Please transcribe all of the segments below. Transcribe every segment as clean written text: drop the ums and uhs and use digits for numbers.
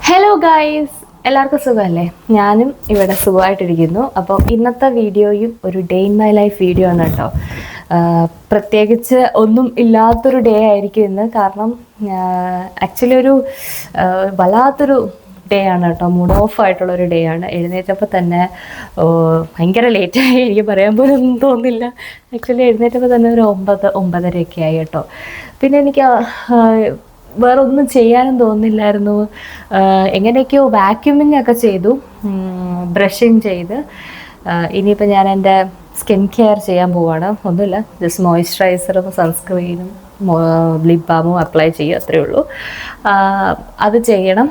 Hello guys, എല്ലാവർക്കും സുഖമല്ലേ? ഞാനും ഇവിടെ സുഖമായിട്ടിരിക്കുന്നു. അപ്പോൾ ഇന്നത്തെ വീഡിയോയും ഒരു day in my life video ആണ് കേട്ടോ. പ്രത്യേകിച്ച് ഒന്നും ഇല്ലാത്തൊരു ഡേ ആയിരിക്കും ഇന്ന്. കാരണം ആക്ച്വലി ഒരു വല്ലാത്തൊരു ഡേ ആണ് കേട്ടോ. മൂഡ് ഓഫ് ആയിട്ടുള്ളൊരു ഡേ ആണ്. എഴുന്നേറ്റപ്പോൾ തന്നെ ഭയങ്കര ലേറ്റായി. എനിക്ക് പറയാൻ പോലും ഒന്നും തോന്നില്ല. ആക്ച്വലി എഴുന്നേറ്റപ്പോൾ തന്നെ ഒരു 9-9:30 ആയി കേട്ടോ. പിന്നെ എനിക്ക് വേറെ ഒന്നും ചെയ്യാനും തോന്നില്ലായിരുന്നു. എങ്ങനെയൊക്കെയോ വാക്യൂമിങ് ഒക്കെ ചെയ്തു, ബ്രഷിങ് ചെയ്ത്. ഇനിയിപ്പോൾ ഞാൻ എൻ്റെ സ്കിൻ കെയർ ചെയ്യാൻ പോവാണ്. ഒന്നുമില്ല, ജസ്റ്റ് മോയ്സ്ചറൈസറും സൺസ്ക്രീനും ലിപ് ബാമും അപ്ലൈ ചെയ്യുക, അത്രയേ ഉള്ളൂ. അത് ചെയ്യണം.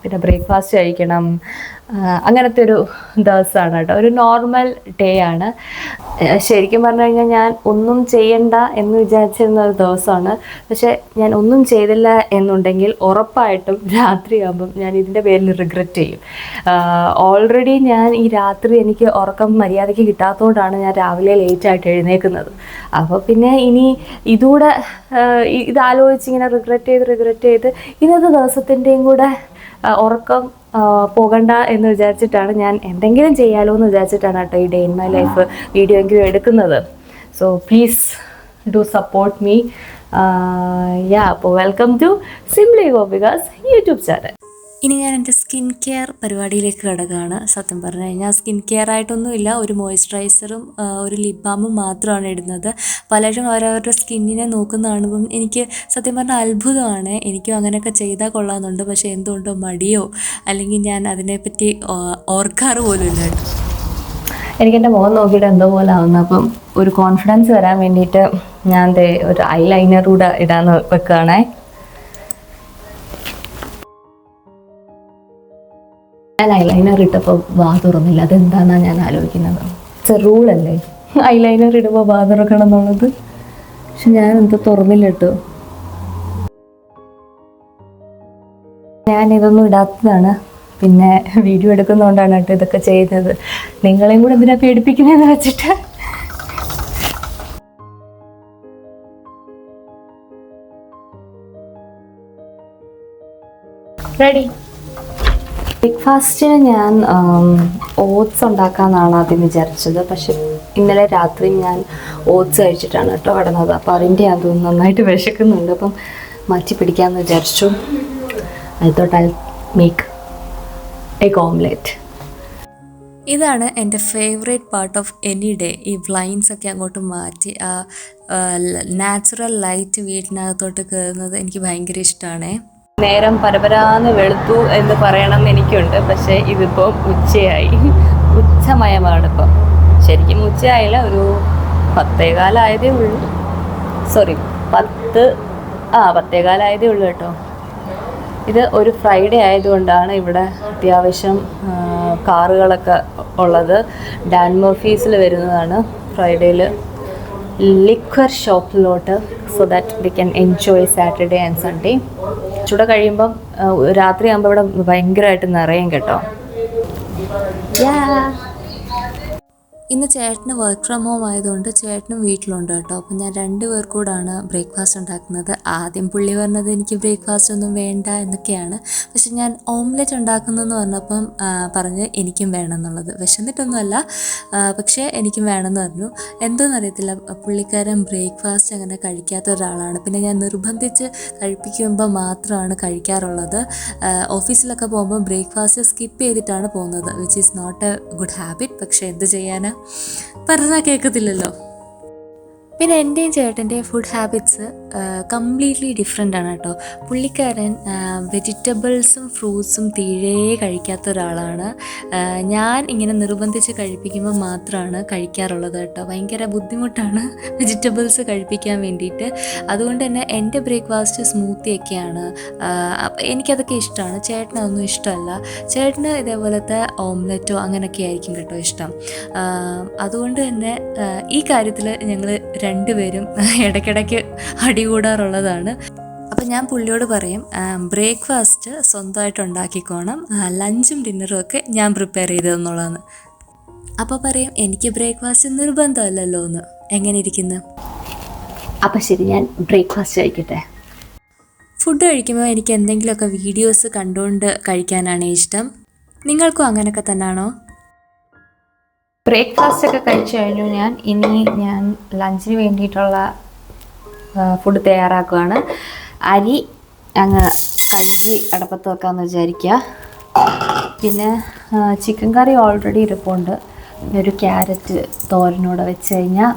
പിന്നെ ബ്രേക്ക്ഫാസ്റ്റ് കഴിക്കണം. അങ്ങനത്തെ ഒരു ദിവസമാണ് കേട്ടോ. ഒരു നോർമൽ ഡേ ആണ്. ശരിക്കും പറഞ്ഞു കഴിഞ്ഞാൽ ഞാൻ ഒന്നും ചെയ്യണ്ട എന്ന് വിചാരിച്ചിരുന്ന ഒരു ദിവസമാണ്. പക്ഷേ ഞാൻ ഒന്നും ചെയ്തില്ല എന്നുണ്ടെങ്കിൽ ഉറപ്പായിട്ടും രാത്രിയാകുമ്പം ഞാൻ ഇതിൻ്റെ പേരിൽ റിഗ്രറ്റ് ചെയ്യും. ഓൾറെഡി ഞാൻ ഈ രാത്രി എനിക്ക് ഉറക്കം മര്യാദയ്ക്ക് കിട്ടാത്തതുകൊണ്ടാണ് ഞാൻ രാവിലെ ലേറ്റായിട്ട് എഴുന്നേൽക്കുന്നത്. അപ്പോൾ പിന്നെ ഇനി ഇതുകൂടെ ഇതാലോചിച്ച് ഇങ്ങനെ റിഗ്രറ്റ് ചെയ്ത് ഇന്നത്തെ ദിവസത്തിൻ്റെയും കൂടെ ഉറക്കം പോകണ്ട എന്ന് വിചാരിച്ചിട്ടാണ് ഞാൻ എന്തെങ്കിലും ചെയ്യാലോ എന്ന് വിചാരിച്ചിട്ടാണ് കേട്ടോ ഈ day in my life video എങ്കിലും എടുക്കുന്നത്. So please do support me. അപ്പോൾ welcome to simply Gopika's YouTube channel. ഇനി ഞാൻ എൻ്റെ സ്കിൻ കെയർ പരിപാടിയിലേക്ക് കിടക്കുകയാണ്. സത്യം പറഞ്ഞു കഴിഞ്ഞാൽ സ്കിൻ കെയർ ആയിട്ടൊന്നുമില്ല, ഒരു മോയ്സ്ചറൈസറും ഒരു ലിപ് ബാമും മാത്രമാണ് ഇടുന്നത്. പലരും അവരവരുടെ സ്കിന്നിനെ നോക്കുന്ന കാണുമ്പം എനിക്ക് സത്യം പറഞ്ഞാൽ അത്ഭുതമാണ്. എനിക്കും അങ്ങനെയൊക്കെ ചെയ്താൽ കൊള്ളാമെന്നുണ്ട്. പക്ഷേ എന്തുകൊണ്ടോ മടിയോ അല്ലെങ്കിൽ ഞാൻ അതിനെപ്പറ്റി ഓർക്കാറ് പോലും ഇല്ല കേട്ടോ. എനിക്കെൻ്റെ മുഖം നോക്കിയിട്ട് എന്തോ പോലെ ആവുന്നു. അപ്പം ഒരു കോൺഫിഡൻസ് വരാൻ വേണ്ടിയിട്ട് ഞാൻ ഒരു ഐലൈനർ കൂടെ ഇടാന്ന് വെക്കുകയാണേ. ഞാൻ ഐലൈനർ ഇട്ടപ്പോൾ വാ തുറന്നില്ല. അതെന്താണെന്നാണ് ഞാൻ ആലോചിക്കുന്നത്. ഇറ്റ്സ് എ റൂളല്ലേ ഐലൈനർ ഇടുമ്പോൾ വാ തുറക്കണം എന്നുള്ളത്. പക്ഷെ ഞാൻ എന്തോ തുറന്നില്ല കേട്ടോ. ഞാൻ ഇതൊന്നും ഇടാത്തതാണ്. പിന്നെ വീഡിയോ എടുക്കുന്നതുകൊണ്ടാണ് കേട്ടോ ഇതൊക്കെ ചെയ്യുന്നത്. നിങ്ങളെയും കൂടെ എന്തിനാ പേടിപ്പിക്കുന്നതെന്ന് വെച്ചിട്ട്. റെഡി. ബ്രേക്ക്ഫാസ്റ്റിന് ഞാൻ ഓട്സ് ഉണ്ടാക്കാമെന്നാണ് ആദ്യം വിചാരിച്ചത്. പക്ഷെ ഇന്നലെ രാത്രി ഞാൻ ഓട്സ് കഴിച്ചിട്ടാണ് കേട്ടോ കിടന്നത്. അപ്പോൾ അതിൻ്റെ അത് നന്നായിട്ട് വിശക്കുന്നുണ്ട്. അപ്പം മാറ്റി പിടിക്കാമെന്ന് വിചാരിച്ചു. I thought I make egg omelette. ഇതാണ് എൻ്റെ favourite part of any day. ഈ ബ്ലൈൻഡ്സ് ഒക്കെ അങ്ങോട്ട് മാറ്റി ആ നാച്ചുറൽ ലൈറ്റ് വീടിനകത്തോട്ട് കയറുന്നത് എനിക്ക് ഭയങ്കര ഇഷ്ടമാണ്. നേരം പരപരാന്ന് വെളുത്തു എന്ന് പറയണം എനിക്കുണ്ട്. പക്ഷേ ഇതിപ്പോൾ ഉച്ചയായി, ഉച്ചമയമാണ് ഇപ്പം. ശരിക്കും ഉച്ചയായില്ല, ഒരു 10:15 ഉള്ളൂ. സോറി 10:15 ഉള്ളൂ കേട്ടോ. ഇത് ഒരു ഫ്രൈഡേ ആയതുകൊണ്ടാണ് ഇവിടെ അത്യാവശ്യം കാറുകളൊക്കെ ഉള്ളത്. ഡാൻ മർഫീസിൽ വരുന്നതാണ് ഫ്രൈഡേയിൽ ലിക്വർ ഷോപ്പിലോട്ട്. So that we can enjoy Saturday and Sunday. ചൂടെ കഴിയുമ്പം രാത്രിയാകുമ്പോൾ ഇവിടെ ഭയങ്കരമായിട്ട് നിറയും കേട്ടോ. ഇന്ന് ചേട്ടന് വർക്ക് ഫ്രം ഹോം ആയതുകൊണ്ട് ചേട്ടനും വീട്ടിലുണ്ട് കേട്ടോ. അപ്പം ഞാൻ 2 പേർ കൂടാണ് ബ്രേക്ക്ഫാസ്റ്റ് ഉണ്ടാക്കുന്നത്. ആദ്യം പുള്ളി പറഞ്ഞത് എനിക്ക് ബ്രേക്ക്ഫാസ്റ്റ് ഒന്നും വേണ്ട എന്നൊക്കെയാണ്. പക്ഷെ ഞാൻ ഓംലെറ്റ് ഉണ്ടാക്കുന്നതെന്ന് പറഞ്ഞപ്പം പറഞ്ഞ് എനിക്കും വേണമെന്നുള്ളത്. വിശന്നിട്ടൊന്നുമല്ല, പക്ഷേ എനിക്കും വേണമെന്ന് പറഞ്ഞു. എന്തോന്നറിയത്തില്ല, പുള്ളിക്കാരൻ ബ്രേക്ക്ഫാസ്റ്റ് അങ്ങനെ കഴിക്കാത്ത ഒരാളാണ്. പിന്നെ ഞാൻ നിർബന്ധിച്ച് കഴിപ്പിക്കുമ്പോൾ മാത്രമാണ് കഴിക്കാറുള്ളത്. ഓഫീസിലൊക്കെ പോകുമ്പോൾ ബ്രേക്ക്ഫാസ്റ്റ് സ്കിപ്പ് ചെയ്തിട്ടാണ് പോകുന്നത്, which is not a good habit. പക്ഷേ എന്ത് ചെയ്യാനാ, പറഞ്ഞാൽ കേൾക്കത്തില്ലല്ലോ. പിന്നെ എൻ്റെയും ചേട്ടൻ്റെയും ഫുഡ് ഹാബിറ്റ്സ് കംപ്ലീറ്റ്ലി ഡിഫറെൻ്റ് ആണ് കേട്ടോ. പുള്ളിക്കാരൻ വെജിറ്റബിൾസും ഫ്രൂട്ട്സും തീരെ കഴിക്കാത്ത ഒരാളാണ്. ഞാൻ ഇങ്ങനെ നിർബന്ധിച്ച് കഴിപ്പിക്കുമ്പോൾ മാത്രമാണ് കഴിക്കാറുള്ളത് കേട്ടോ. ഭയങ്കര ബുദ്ധിമുട്ടാണ് വെജിറ്റബിൾസ് കഴിപ്പിക്കാൻ വേണ്ടിയിട്ട്. അതുകൊണ്ട് തന്നെ എൻ്റെ ബ്രേക്ക്ഫാസ്റ്റ് സ്മൂത്തിയൊക്കെയാണ്. എനിക്കതൊക്കെ ഇഷ്ടമാണ്. ചേട്ടനതൊന്നും ഇഷ്ടമല്ല. ചേട്ടന് ഇതേപോലത്തെ ഓംലെറ്റോ അങ്ങനെയൊക്കെ ആയിരിക്കും കേട്ടോ ഇഷ്ടം. അതുകൊണ്ട് തന്നെ ഈ കാര്യത്തിൽ ഞങ്ങൾ 2 പേരും ഇടയ്ക്കിടയ്ക്ക് അടികൂടാറുള്ളതാണ്. അപ്പം ഞാൻ പുള്ളിയോട് പറയും ബ്രേക്ക്ഫാസ്റ്റ് സ്വന്തമായിട്ട് ഉണ്ടാക്കിക്കോണം, ലഞ്ചും ഡിന്നറും ഒക്കെ ഞാൻ പ്രിപ്പയർ ചെയ്തതെന്നുള്ളതാണ്. അപ്പോൾ പറയും എനിക്ക് ബ്രേക്ക്ഫാസ്റ്റ് നിർബന്ധമല്ലല്ലോ എന്ന്. എങ്ങനെ ഇരിക്കുന്നു? അപ്പം ശരി, ഞാൻ ബ്രേക്ക്ഫാസ്റ്റ് കഴിക്കട്ടെ. ഫുഡ് കഴിക്കുമ്പോൾ എനിക്ക് എന്തെങ്കിലുമൊക്കെ വീഡിയോസ് കണ്ടുകൊണ്ട് കഴിക്കാനാണ് ഇഷ്ടം. നിങ്ങൾക്കും അങ്ങനെയൊക്കെ തന്നെയാണോ? ബ്രേക്ക്ഫാസ്റ്റ് ഒക്കെ കഴിച്ചു കഴിഞ്ഞു. ഞാൻ ലഞ്ചിന് വേണ്ടിയിട്ടുള്ള ഫുഡ് തയ്യാറാക്കുകയാണ്. അരി അങ്ങ് കഴുകി അടപ്പത്ത് വെക്കാമെന്ന് വിചാരിക്കുക. പിന്നെ ചിക്കൻ കറി ഓൾറെഡി ഇരിപ്പുണ്ട്. ഒരു ക്യാരറ്റ് തോരനൂടെ വെച്ച് കഴിഞ്ഞാൽ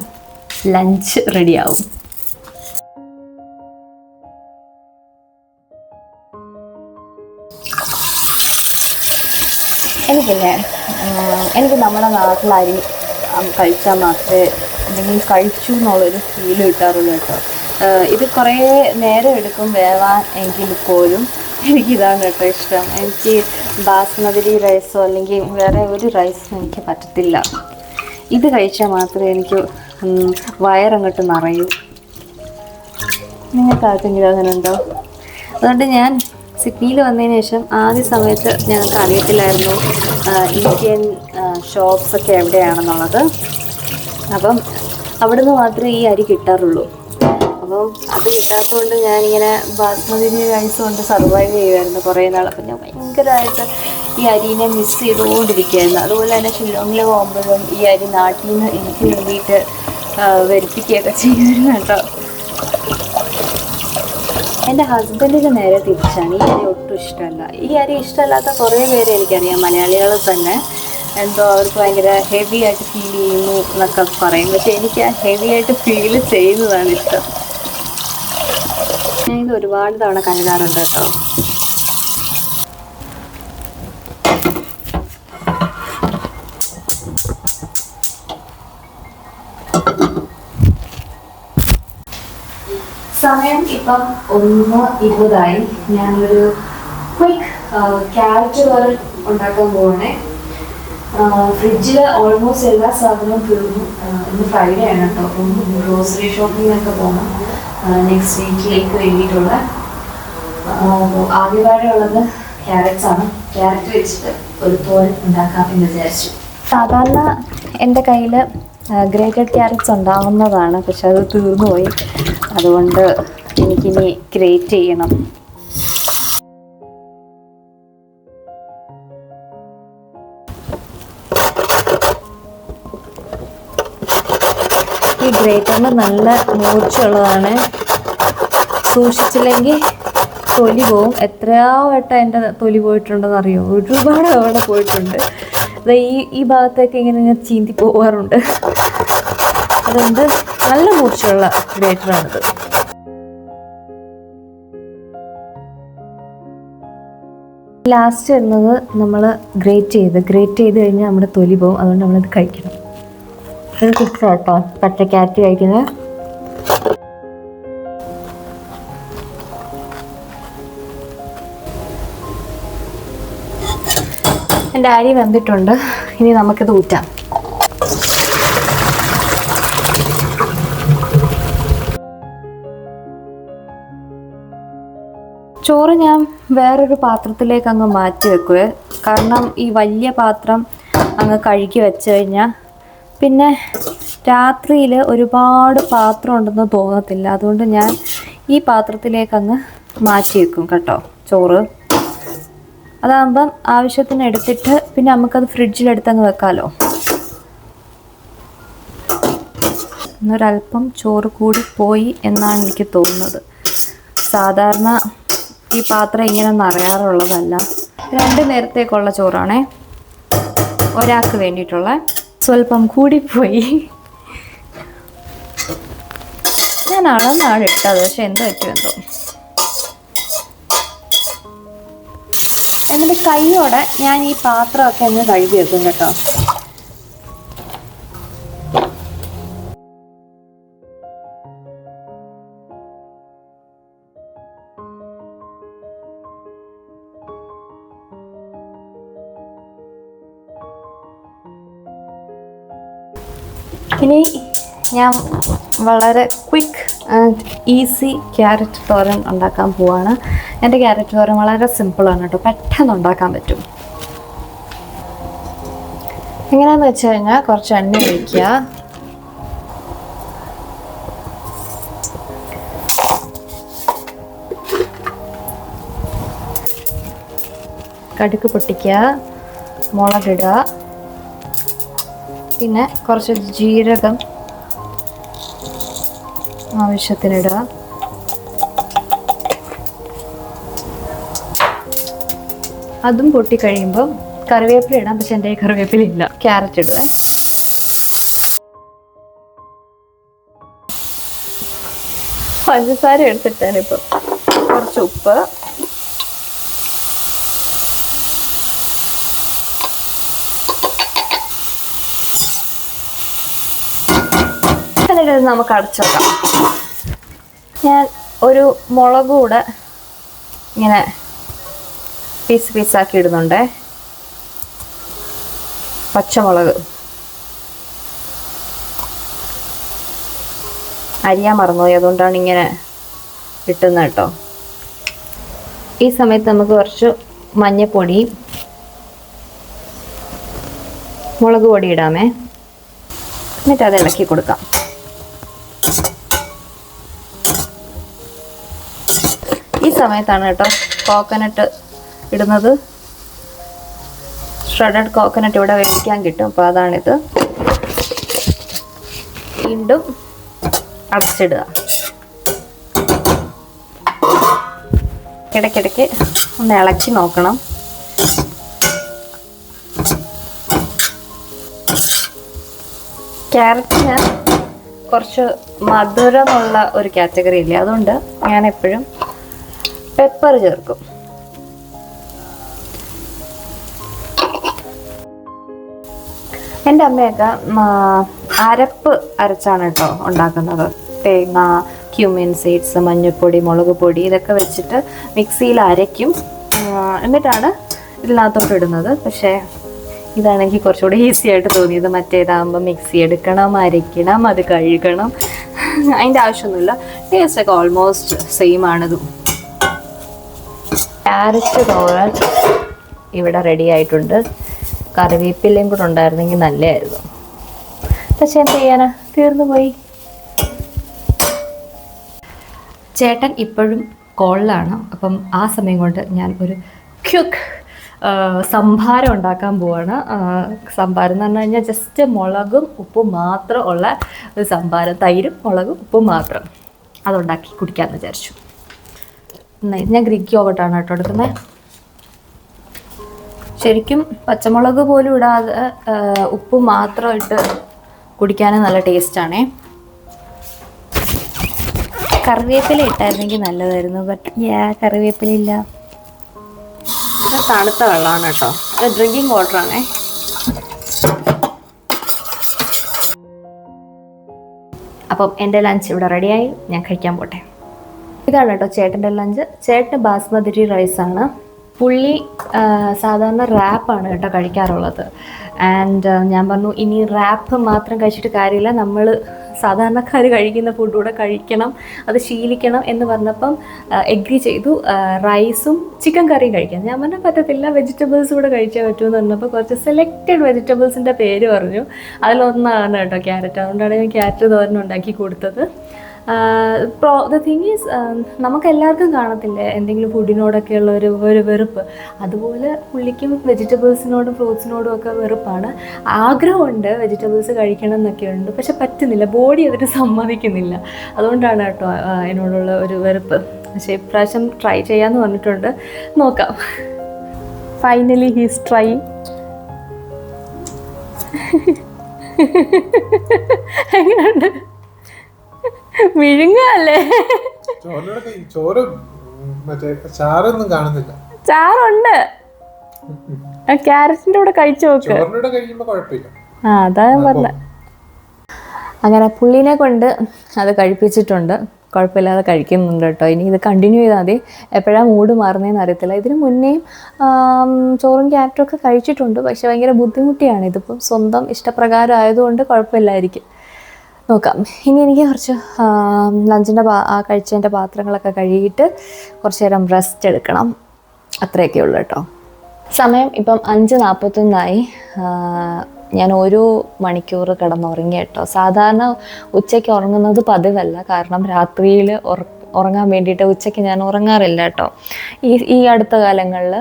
ലഞ്ച് റെഡിയാവും. എനിക്ക് നമ്മുടെ നാട്ടിലരി കഴിച്ചാൽ മാത്രമേ എന്തെങ്കിലും കഴിച്ചു എന്നുള്ളൊരു ഫീൽ കിട്ടാറുള്ളൂ കേട്ടോ. ഇത് കുറേ നേരം എടുക്കും വേവാൻ എങ്കിൽ പോലും എനിക്കിതാണ് കേട്ടോ ഇഷ്ടം. എനിക്ക് ബാസ്മതി റൈസോ അല്ലെങ്കിൽ വേറെ ഒരു റൈസും എനിക്ക് പറ്റത്തില്ല. ഇത് കഴിച്ചാൽ മാത്രമേ എനിക്ക് വയറങ്ങോട്ട് നിറയൂ. നിങ്ങൾക്ക് ആർക്കെങ്കിലും അങ്ങനെ ഉണ്ടോ? അതുകൊണ്ട് ഞാൻ സിഡ്നിയിൽ വന്നതിന് ശേഷം ആദ്യ സമയത്ത് ഞങ്ങൾക്ക് അറിയത്തില്ലായിരുന്നു ഇന്ത്യൻ ഷോപ്സൊക്കെ എവിടെയാണെന്നുള്ളത്. അപ്പം അവിടുന്ന് മാത്രമേ ഈ അരി കിട്ടാറുള്ളൂ. അപ്പം അത് കിട്ടാത്തതുകൊണ്ട് ഞാനിങ്ങനെ ബാസ്മതി റൈസ് കൊണ്ട് സർവൈവ് ചെയ്യുമായിരുന്നു കുറേ നാൾ. അപ്പം ഞാൻ ഭയങ്കരമായിട്ട് ഈ അരീനെ മിസ് ചെയ്തുകൊണ്ടിരിക്കുകയായിരുന്നു. അതുപോലെ തന്നെ ഷില്ലോങ്ങിൽ പോകുമ്പോഴും ഈ അരി നാട്ടിൽ നിന്ന് എനിക്ക് വേണ്ടിയിട്ട് വരുത്തിക്കുകയൊക്കെ ചെയ്യുമായിരുന്നു കേട്ടോ. എൻ്റെ ഹസ്ബൻഡിന് നേരെ തിരിച്ചാണ്. ഈ അരി ഒട്ടും ഇഷ്ടമല്ല. ഈ അരി ഇഷ്ടമല്ലാത്ത കുറേ പേരെ എനിക്കറിയാം, മലയാളികൾ തന്നെ. എന്തോ അവർക്ക് ഭയങ്കര ഹെവി ആയിട്ട് ഫീൽ ചെയ്യുന്നു എന്നൊക്കെ പറയും. പക്ഷെ എനിക്ക് ആ ഹെവി ആയിട്ട് ഫീൽ ചെയ്യുന്നതാണ് ഇഷ്ടം. ഞാനിത് ഒരുപാട് തവണ കഴുകാറുണ്ട് കേട്ടോ. സമയം ഇപ്പം 1:20. ഞാനൊരു ക്വിക്ക് ക്യാരറ്റ് തോരൻ ഉണ്ടാക്കാൻ പോകണേ. ഫ്രിഡ്ജിൽ ഓൾമോസ്റ്റ് എല്ലാ സാധനവും തീർന്നു. ഇന്ന് ഫ്രൈഡേ ആണ് കേട്ടോ. അപ്പം ഗ്രോസറി ഷോപ്പിങ്ങിനൊക്കെ പോകണം നെക്സ്റ്റ് വീക്കിലേക്ക് വേണ്ടിയിട്ടുള്ള. ആദ്യമായിട്ട് ഉള്ളത് ക്യാരറ്റ്സ് ആണ്. ക്യാരറ്റ് വെച്ചിട്ട് ഒരു തോരൻ ഉണ്ടാക്കാം എന്ന് വിചാരിച്ചു. സാധാരണ എൻ്റെ കയ്യിൽ ഗ്രേറ്റഡ് ക്യാരറ്റ്സ് ഉണ്ടാവുന്നതാണ്, പക്ഷെ അത് തീർന്നു പോയി. അതുകൊണ്ട് എനിക്കിനി ഗ്രേറ്റ് ചെയ്യണം. ഈ ഗ്രേറ്ററിന് നല്ല മൂർച്ചയുള്ളതാണ്. സൂക്ഷിച്ചില്ലെങ്കിൽ തൊലി പോവും. എത്രയോ വട്ടം എൻ്റെ തൊലി പോയിട്ടുണ്ടെന്ന് അറിയോ? ഒരുപാട് അവിടെ പോയിട്ടുണ്ട്. അത് ഈ ഭാഗത്തേക്ക് ഇങ്ങനെ ചീന്തി പോവാറുണ്ട്. അതുകൊണ്ട് നല്ല മൂർച്ചയുള്ള ഗ്രേറ്ററാണിത്. ലാസ്റ്റ് വരുന്നത് നമ്മൾ ഗ്രേറ്റ് ചെയ്ത് കഴിഞ്ഞാൽ നമ്മുടെ തൊലി പോകും. അതുകൊണ്ട് നമ്മളത് കഴിക്കണം. അത് കിട്ടും കേട്ടോ പച്ച ക്യാരറ്റ് കഴിക്കുന്നത്. എൻ്റെ അരി വെന്തിട്ടുണ്ട്. ഇനി നമുക്കിത് ഊറ്റാം. ചോറ് ഞാൻ വേറൊരു പാത്രത്തിലേക്ക് അങ്ങ് മാറ്റി വെക്കുവേ. കാരണം ഈ വലിയ പാത്രം അങ്ങ് കഴുകി വെച്ച് കഴിഞ്ഞാൽ പിന്നെ രാത്രിയിൽ ഒരുപാട് പാത്രം ഉണ്ടെന്ന് തോന്നത്തില്ല. അതുകൊണ്ട് ഞാൻ ഈ പാത്രത്തിലേക്ക് അങ്ങ് മാറ്റി വെക്കും കേട്ടോ ചോറ്. അതാകുമ്പം ആവശ്യത്തിന് എടുത്തിട്ട് പിന്നെ നമുക്കത് ഫ്രിഡ്ജിലെടുത്തങ്ങ് വെക്കാമല്ലോ. ഇന്നൊരല്പം ചോറ് കൂടി പോയി എന്നാണ് എനിക്ക് തോന്നുന്നത്. സാധാരണ ഈ പാത്രം ഇങ്ങനെ നിറയാറുള്ളതല്ല. 2 നേരത്തേക്കുള്ള ചോറാണേ, ഒരാൾക്ക് വേണ്ടിയിട്ടുള്ള. സ്വല്പം കൂടിപ്പോയി. ഞാൻ അളന്നാണ് ഇട്ടത്, പക്ഷെ എന്ത് പറ്റുമെന്തോ. എന്നിട്ട് കൈയോടെ ഞാൻ ഈ പാത്രമൊക്കെ ഒന്ന് കഴുകി വെക്കും കേട്ടോ. ഇനി ഞാൻ വളരെ ക്വിക്ക് ആൻഡ് ഈസി ക്യാരറ്റ് തോരൻ ഉണ്ടാക്കാൻ പോവാണ്. എൻ്റെ ക്യാരറ്റ് തോരൻ വളരെ സിമ്പിളാണ് കേട്ടോ, പെട്ടെന്ന് ഉണ്ടാക്കാൻ പറ്റും. എങ്ങനെയാണെന്ന് വെച്ച് കഴിഞ്ഞാൽ കുറച്ച് എണ്ണ ഒഴിക്കുക. കടുക് പൊട്ടിക്കുക, മുളകിടുക, പിന്നെ കുറച്ച് ജീരകം ആവശ്യത്തിനിടുക. അതും പൊട്ടിക്കഴിയുമ്പോൾ കറിവേപ്പില ഇടാം, പക്ഷെ എൻ്റെ കറിവേപ്പില ഇല്ല. ക്യാരറ്റ് ഇടുക, പഞ്ചസാര എടുത്തിട്ടാണിപ്പോൾ. കുറച്ച് ഉപ്പ്, എന്നിട്ട് നമുക്ക് അടച്ചു വെക്കാം. ഞാൻ ഒരു മുളക് കൂടെ ഇങ്ങനെ പീസാക്കി ഇടുന്നുണ്ട്. പച്ചമുളക് അരിയാൻ മറന്നുപോയി, അതുകൊണ്ടാണ് ഇങ്ങനെ ഇട്ടുന്നത് കേട്ടോ. ഈ സമയത്ത് നമുക്ക് കുറച്ച് മഞ്ഞൾപ്പൊടി, മുളക് പൊടി ഇടാമേ. എന്നിട്ട് അത് ഇളക്കി കൊടുക്കാം. ഈ സമയത്താണ് കേട്ടോ കോക്കനട്ട് ഇടുന്നത്. ഷ്രെഡഡ് കോക്കനട്ട് ഇവിടെ വേവിക്കാൻ കിട്ടും, അപ്പോൾ അതാണിത്. വീണ്ടും അടച്ചിടുക. ഇടയ്ക്കിടയ്ക്ക് ഒന്ന് ഇളക്കി നോക്കണം. ക്യാരറ്റിന് കുറച്ച് മധുരമുള്ള ഒരു കാറ്റഗറി ഇല്ലേ, അതുകൊണ്ട് ഞാൻ എപ്പോഴും പെപ്പർ ചേർക്കും. എൻ്റെ അമ്മയൊക്കെ അരപ്പ് അരച്ചാണ് കേട്ടോ ഉണ്ടാക്കുന്നത്. തേങ്ങ, ക്യൂമിൻ സീഡ്സ്, മഞ്ഞൾപ്പൊടി, മുളക് പൊടി ഇതൊക്കെ വെച്ചിട്ട് മിക്സിയിൽ അരയ്ക്കും, എന്നിട്ടാണ് ഇതിനകത്തോട്ട് ഇടുന്നത്. പക്ഷേ ഇതാണ് എനിക്ക് കുറച്ചുകൂടി ഈസി ആയിട്ട് തോന്നിയത്. മറ്റേതാകുമ്പോൾ മിക്സി എടുക്കണം, അരയ്ക്കണം, അത് കഴുകണം, അതിൻ്റെ ആവശ്യമൊന്നുമില്ല. ടേസ്റ്റൊക്കെ ഓൾമോസ്റ്റ് സെയിം ആണിതും. ക്യാരറ്റ് തോരൻ ഇവിടെ റെഡി ആയിട്ടുണ്ട്. കറിവേപ്പിലയും കൂടെ ഉണ്ടായിരുന്നെങ്കിൽ നല്ലതായിരുന്നു, പക്ഷെ എന്ത് ചെയ്യാനാ, തീർന്നു പോയി. ചേട്ടൻ ഇപ്പോഴും കോളിലാണ്. അപ്പം ആ സമയം കൊണ്ട് ഞാൻ ഒരു ക്യുക്ക് സംഭാരം ഉണ്ടാക്കാൻ പോവാണ്. സംഭാരം എന്ന് പറഞ്ഞു കഴിഞ്ഞാൽ ജസ്റ്റ് മുളകും ഉപ്പും മാത്രം ഉള്ള ഒരു സംഭാരം. തൈരും മുളകും ഉപ്പും മാത്രം അതുണ്ടാക്കി കുടിക്കാമെന്ന് വിചാരിച്ചു. ഞാൻ ഗ്രീക്ക് യോഗട്ടാണ് കേട്ടോ എടുക്കുന്നത്. ശരിക്കും പച്ചമുളക് പോലും ഇടാതെ ഉപ്പ് മാത്രം ഇട്ട് കുടിക്കാനും നല്ല ടേസ്റ്റാണേ. കറിവേപ്പില ഇട്ടായിരുന്നെങ്കിൽ നല്ലതായിരുന്നു, ബട്ട് കറിവേപ്പില ഇല്ല. തണുത്ത വെള്ളമാണ് കേട്ടോ, ഇത് ഡ്രിങ്കിങ് വാട്ടറാണേ. അപ്പം എൻ്റെ ലഞ്ച് ഇവിടെ റെഡിയായി, ഞാൻ കഴിക്കാൻ പോട്ടെ. ഇതാണ് കേട്ടോ ചേട്ടൻ്റെ ലഞ്ച്. ചേട്ടന് ബാസ്മതി റൈസാണ്. പുള്ളി സാധാരണ റാപ്പാണ് കേട്ടോ കഴിക്കാറുള്ളത്. ആൻഡ് ഞാൻ പറഞ്ഞു ഇനി റാപ്പ് മാത്രം കഴിച്ചിട്ട് കാര്യമില്ല, നമ്മൾ സാധാരണക്കാർ കഴിക്കുന്ന ഫുഡ് കൂടെ കഴിക്കണം, അത് ശീലിക്കണം എന്ന് പറഞ്ഞപ്പം എഗ്രി ചെയ്തു. റൈസും ചിക്കൻ കറിയും കഴിക്കാം. ഞാൻ പറഞ്ഞാൽ പറ്റത്തില്ല, വെജിറ്റബിൾസ് കൂടെ കഴിച്ചാൽ പറ്റുമെന്ന് പറഞ്ഞപ്പോൾ കുറച്ച് സെലക്റ്റഡ് വെജിറ്റബിൾസിൻ്റെ പേര് പറഞ്ഞു. അതിലൊന്നാണ് കേട്ടോ ക്യാരറ്റ്. അതുകൊണ്ടാണ് ഞാൻ ക്യാരറ്റ് തോരൻ ഉണ്ടാക്കി കൊടുത്തത്. ദ തിങ് ഈസ്, നമുക്കെല്ലാവർക്കും കാണത്തില്ലേ എന്തെങ്കിലും ഫുഡിനോടൊക്കെയുള്ള ഒരു വെറുപ്പ്. അതുപോലെ പുള്ളിക്കും വെജിറ്റബിൾസിനോടും ഫ്രൂട്ട്സിനോടും ഒക്കെ വെറുപ്പാണ്. ആഗ്രഹമുണ്ട് വെജിറ്റബിൾസ് കഴിക്കണം എന്നൊക്കെ ഉണ്ട്, പക്ഷെ പറ്റുന്നില്ല, ബോഡി അതിന് സമ്മതിക്കുന്നില്ല. അതുകൊണ്ടാണ് കേട്ടോ എന്നോടുള്ള ഒരു വെറുപ്പ്. പക്ഷേ ഇപ്രാവശ്യം ട്രൈ ചെയ്യാമെന്ന് പറഞ്ഞിട്ടുണ്ട്, നോക്കാം. Finally he's trying. എങ്ങനെയുണ്ട്? വിഴുങ്ങല്ലേ? ചോറ് മറ്റേ ചാറൊന്നും കാണുന്നില്ല. ചാറുണ്ട്, ക്യാരറ്റിന്റെ കൂടെ കഴിച്ചു നോക്ക്. അതാ പറഞ്ഞ. അങ്ങനെ പുള്ളിനെ കൊണ്ട് അത് കഴിപ്പിച്ചിട്ടുണ്ട്, കുഴപ്പമില്ലാതെ കഴിക്കുന്നുണ്ട് കേട്ടോ. ഇനി ഇത് കണ്ടിന്യൂ ചെയ്താൽ മതി. എപ്പോഴാണ് മൂഡ് മാറുന്നതെന്ന് അറിയത്തില്ല. ഇതിന് മുന്നേയും ചോറും ക്യാരറ്റും ഒക്കെ കഴിച്ചിട്ടുണ്ട്, പക്ഷെ ഭയങ്കര ബുദ്ധിമുട്ടിയാണ്. ഇതിപ്പം സ്വന്തം ഇഷ്ടപ്രകാരം ആയതുകൊണ്ട് കുഴപ്പമില്ലായിരിക്കും. നോക്കാം. ഇനി എനിക്ക് കുറച്ച് ലഞ്ചിൻ്റെ കഴിച്ചതിൻ്റെ പാത്രങ്ങളൊക്കെ കഴുകിയിട്ട് കുറച്ച് നേരം റെസ്റ്റ് എടുക്കണം. അത്രയൊക്കെ ഉള്ളൂ കേട്ടോ. സമയം ഇപ്പം 5:41 ഞാൻ 1 മണിക്കൂർ കിടന്നുറങ്ങി കേട്ടോ. സാധാരണ ഉച്ചയ്ക്ക് ഉറങ്ങുന്നത് പതിവല്ല, കാരണം രാത്രിയിൽ ഉറങ്ങാൻ വേണ്ടിയിട്ട് ഉച്ചയ്ക്ക് ഞാൻ ഉറങ്ങാറില്ല കേട്ടോ ഈ അടുത്ത കാലങ്ങളിൽ.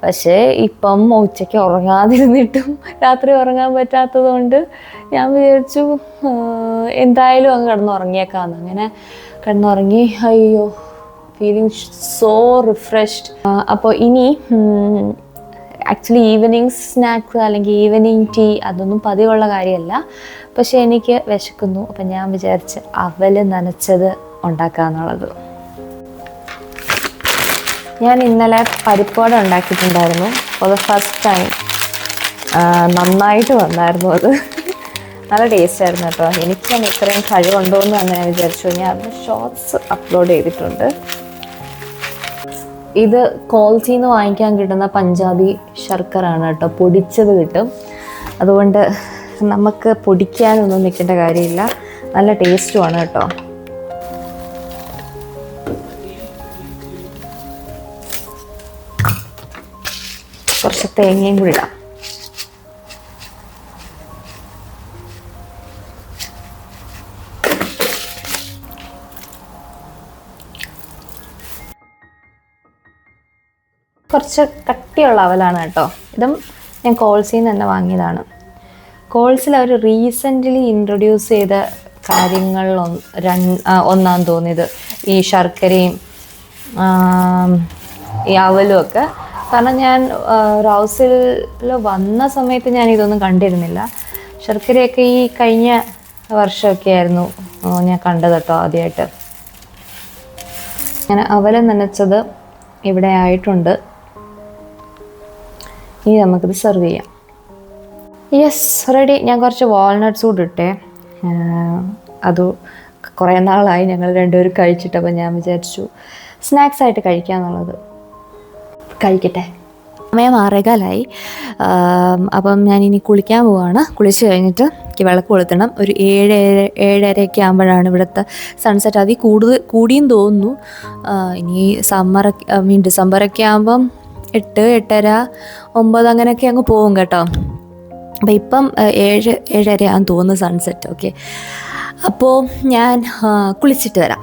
പക്ഷേ ഇപ്പം ഉച്ചയ്ക്ക് ഉറങ്ങാതിരുന്നിട്ടും രാത്രി ഉറങ്ങാൻ പറ്റാത്തത് കൊണ്ട് ഞാൻ വിചാരിച്ചു എന്തായാലും അങ്ങ് കിടന്നുറങ്ങിയേക്കാമെന്ന്. അങ്ങനെ കിടന്നുറങ്ങി. അയ്യോ, ഫീലിംഗ് സോ റിഫ്രഷ്ഡ്. അപ്പോൾ ഇനി ആക്ച്വലി ഈവനിങ് സ്നാക്സ് അല്ലെങ്കിൽ ഈവനിങ് ടീ അതൊന്നും പതിവുള്ള കാര്യമല്ല. പക്ഷേ എനിക്ക് വിശക്കുന്നു. അപ്പം ഞാൻ വിചാരിച്ച് അവൽ നനച്ചത് ഉണ്ടാക്കാമെന്നുള്ളത്. ഞാൻ ഇന്നലെ പരിപ്പുവട ഉണ്ടാക്കിയിട്ടുണ്ടായിരുന്നു. For the first time. നന്നായിട്ട് വന്നായിരുന്നു അത്. നല്ല ടേസ്റ്റ് ആയിരുന്നു കേട്ടോ. എനിക്ക് ഞാൻ ഇത്രയും കഴിവുണ്ടോ എന്ന് തന്നെ ഞാൻ വിചാരിച്ചു. ഞാൻ അതിന് ഷോർട്സ് അപ്ലോഡ് ചെയ്തിട്ടുണ്ട്. ഇത് കോൾസിയിൽ നിന്ന് വാങ്ങിക്കാൻ കിട്ടുന്ന പഞ്ചാബി ശർക്കരയാണ് കേട്ടോ. പൊടിച്ചത് കിട്ടും. അതുകൊണ്ട് നമുക്ക് പൊടിക്കാനൊന്നും നിൽക്കേണ്ട കാര്യമില്ല. നല്ല ടേസ്റ്റുമാണ് കേട്ടോ. കുറച്ച് തേങ്ങയും കൂടി ഇടാം. കുറച്ച് കട്ടിയുള്ള അവലാണ് കേട്ടോ. ഇതും ഞാൻ കോൾസിൽ നിന്ന് തന്നെ വാങ്ങിയതാണ്. കോൾസിൽ അവർ റീസെൻ്റ്ലി ഇൻട്രൊഡ്യൂസ് ചെയ്ത കാര്യങ്ങളിൽ ഒന്നാന്ന് തോന്നിയത് ഈ ശർക്കരയും ഈ അവലും ഒക്കെ. കാരണം ഞാൻ റൗസിൽ വന്ന സമയത്ത് ഞാൻ ഇതൊന്നും കണ്ടിരുന്നില്ല. ശർക്കരയൊക്കെ ഈ കഴിഞ്ഞ വർഷമൊക്കെ ആയിരുന്നു ഞാൻ കണ്ടത് കേട്ടോ ആദ്യമായിട്ട്. അങ്ങനെ അവൽ നനച്ചത് ഇവിടെ ആയിട്ടുണ്ട്. ഇനി നമുക്കിത് സെർവ് ചെയ്യാം. Yes, ready. ഞാൻ കുറച്ച് വാൾനട്ട്സ് കൂടി ഇട്ടേ. അത് കുറേ നാളായി ഞങ്ങൾ രണ്ടുപേരും കഴിച്ചിട്ട്. അപ്പം ഞാൻ വിചാരിച്ചു സ്നാക്സ് ആയിട്ട് കഴിക്കാമെന്നുള്ളത്. കഴിക്കട്ടെ. സമയം 6:15. അപ്പം ഞാനിനി കുളിക്കാൻ പോവുകയാണ്. കുളിച്ച് കഴിഞ്ഞിട്ട് എനിക്ക് വിളക്ക് കൊളുത്തണം. ഒരു 7-7:30 ആകുമ്പോഴാണ് ഇവിടുത്തെ സൺസെറ്റ്. അതിൽ കൂടിയും തോന്നുന്നു. ഇനി ഡിസംബറൊക്കെ ആകുമ്പം 8, 8:30, 9 അങ്ങനെയൊക്കെ അങ്ങ് പോകും കേട്ടോ. അപ്പം ഇപ്പം 7-7:30 ആണെന്ന് തോന്നുന്നു സൺസെറ്റ്. ഓക്കെ, അപ്പോൾ ഞാൻ കുളിച്ചിട്ട് വരാം.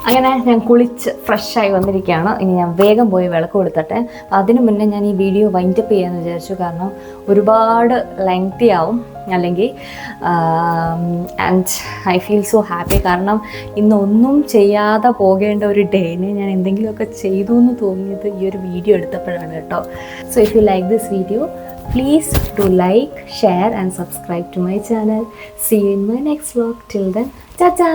അങ്ങനെ ഞാൻ കുളിച്ച് ഫ്രഷായി വന്നിരിക്കുകയാണ്. ഇനി ഞാൻ വേഗം പോയി വിളക്ക് കൊടുത്തട്ടെ. അതിനു മുന്നേ ഞാൻ ഈ വീഡിയോ വൈൻഡപ്പ് ചെയ്യാമെന്ന് വിചാരിച്ചു. കാരണം ഒരുപാട് ലെങ്തി ആവും അല്ലെങ്കിൽ. And I feel so happy. കാരണം ഇന്നൊന്നും ചെയ്യാതെ പോകേണ്ട ഒരു ഡേനെ ഞാൻ എന്തെങ്കിലുമൊക്കെ ചെയ്തു എന്ന് തോന്നിയത് ഈ ഒരു വീഡിയോ എടുത്തപ്പോഴാണ് കേട്ടോ. So if you like this video, please do like, share and subscribe to my channel. See you in my next vlog. Till then, ta-ta!